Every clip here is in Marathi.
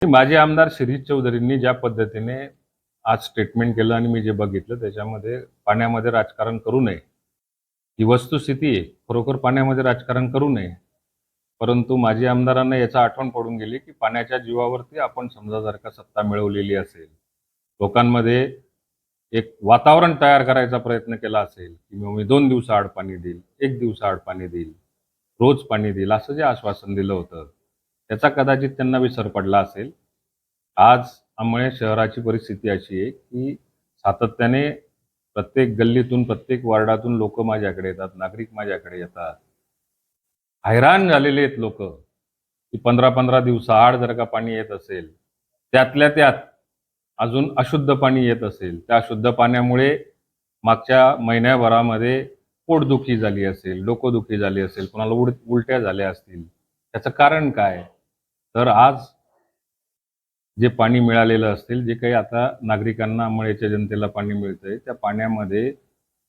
माजी आमदार शिरीष चौधरींनी ज्या पद्धतीने आज स्टेटमेंट केलं आणि मी जे बघितलं त्याच्यामध्ये पाण्यामध्ये राजकारण करू नये ही वस्तुस्थिती आहे. खरोखर पाण्यामध्ये राजकारण करू नये. परंतु माजी आमदारांना याचा आठवण पडून गेली की पाण्याच्या जीवावरती आपण समजा जर का सत्ता मिळवलेली असेल, लोकांमध्ये एक वातावरण तयार करायचा प्रयत्न केला असेल की मी 2 दिवसाआड पाणी देईल, 1 दिवसाआड पाणी देईल, रोज पाणी देईल, असं जे आश्वासन दिलं होतं त्याचा कदाचित त्यांना विसर पडला असेल. आज आंबळे शहराची परिस्थिती अशी आहे की सातत्याने प्रत्येक गल्लीतून, प्रत्येक वार्डातून लोक माझ्याकडे येतात, नागरिक माझ्याकडे येतात. हैराण झालेले आहेत लोक की 15-15 दिवसाआड जर का पाणी येत असेल, त्यातल्या त्यात अजून अशुद्ध पाणी येत असेल, त्या अशुद्ध पाण्यामुळे मागच्या महिन्याभरामध्ये पोटदुखी झाली असेल, डोकंदुखी झाली असेल, कोणाला उलट्या झाल्या असतील. त्याचं कारण काय? तर आज जे पाणी मिळालेलं असेल, जे काही आता नागरिकांना, अंबळेच्या जनतेला पाणी मिळतंय, त्या पाण्यामध्ये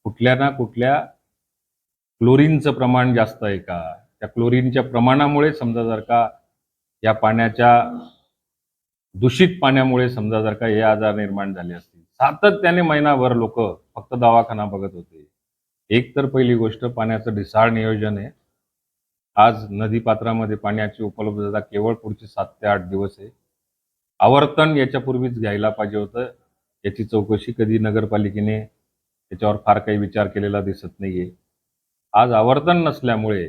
कुठल्या ना कुठल्या क्लोरीनचं प्रमाण जास्त आहे का? त्या क्लोरीनच्या प्रमाणामुळे समजा जर का या पाण्याच्या दूषित पाण्यामुळे समजा जर का हे आजार निर्माण झाले असतील, सातत्याने महिनाभर लोक फक्त दवाखाना बघत होते. एक तर पहिली गोष्ट पाण्याचं ढिसाळ नियोजन आहे. आज नदीपात्रामध्ये पाण्याची उपलब्धता केवळ पुढचे 7 ते 8 दिवस आहे. आवर्तन याच्यापूर्वीच घ्यायला पाहिजे होतं. याची चौकशी कधी नगरपालिकेने त्याच्यावर फार काही विचार केलेला दिसत नाहीये. आज आवर्तन नसल्यामुळे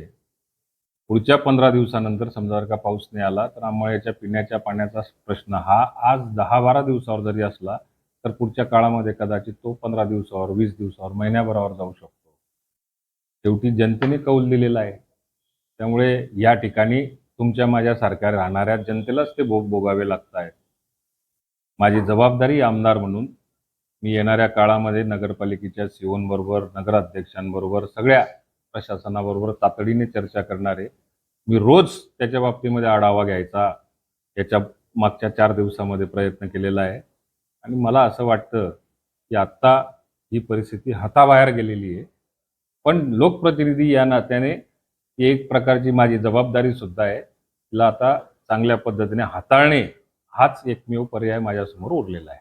पुढच्या 15 दिवसानंतर समजा जर का पाऊस नाही आला तर अंबळ्याच्या पिण्याच्या पाण्याचा प्रश्न हा आज 10-12 दिवसावर जरी असला तर पुढच्या काळामध्ये कदाचित तो 15 दिवसावर, 20 दिवसावर, महिन्याभरावर जाऊ शकतो. शेवटी जनतेने कौल दिलेला आहे. त्यामुळे या ठिकाणी तुमच्या माझ्यासारख्या राहणाऱ्या जनतेलाच ते भोग भोगावे लागत आहेत. माझी जबाबदारी आमदार म्हणून मी येणाऱ्या काळामध्ये नगरपालिकेच्या सीओंबरोबर, नगराध्यक्षांबरोबर, सगळ्या प्रशासनाबरोबर तातडीने चर्चा करणार आहे. मी रोज त्याच्या बाबतीमध्ये आढावा घ्यायचा याच्या मागच्या 4 दिवसामध्ये प्रयत्न केलेला आहे आणि मला असं वाटतं की आत्ता ही परिस्थिती हाताबाहेर गेलेली आहे. पण लोकप्रतिनिधी या नात्याने ही एक प्रकारची माझी जबाबदारीसुद्धा आहे. तिला आता चांगल्या पद्धतीने हाताळणे हाच एकमेव पर्याय माझ्यासमोर उरलेला आहे.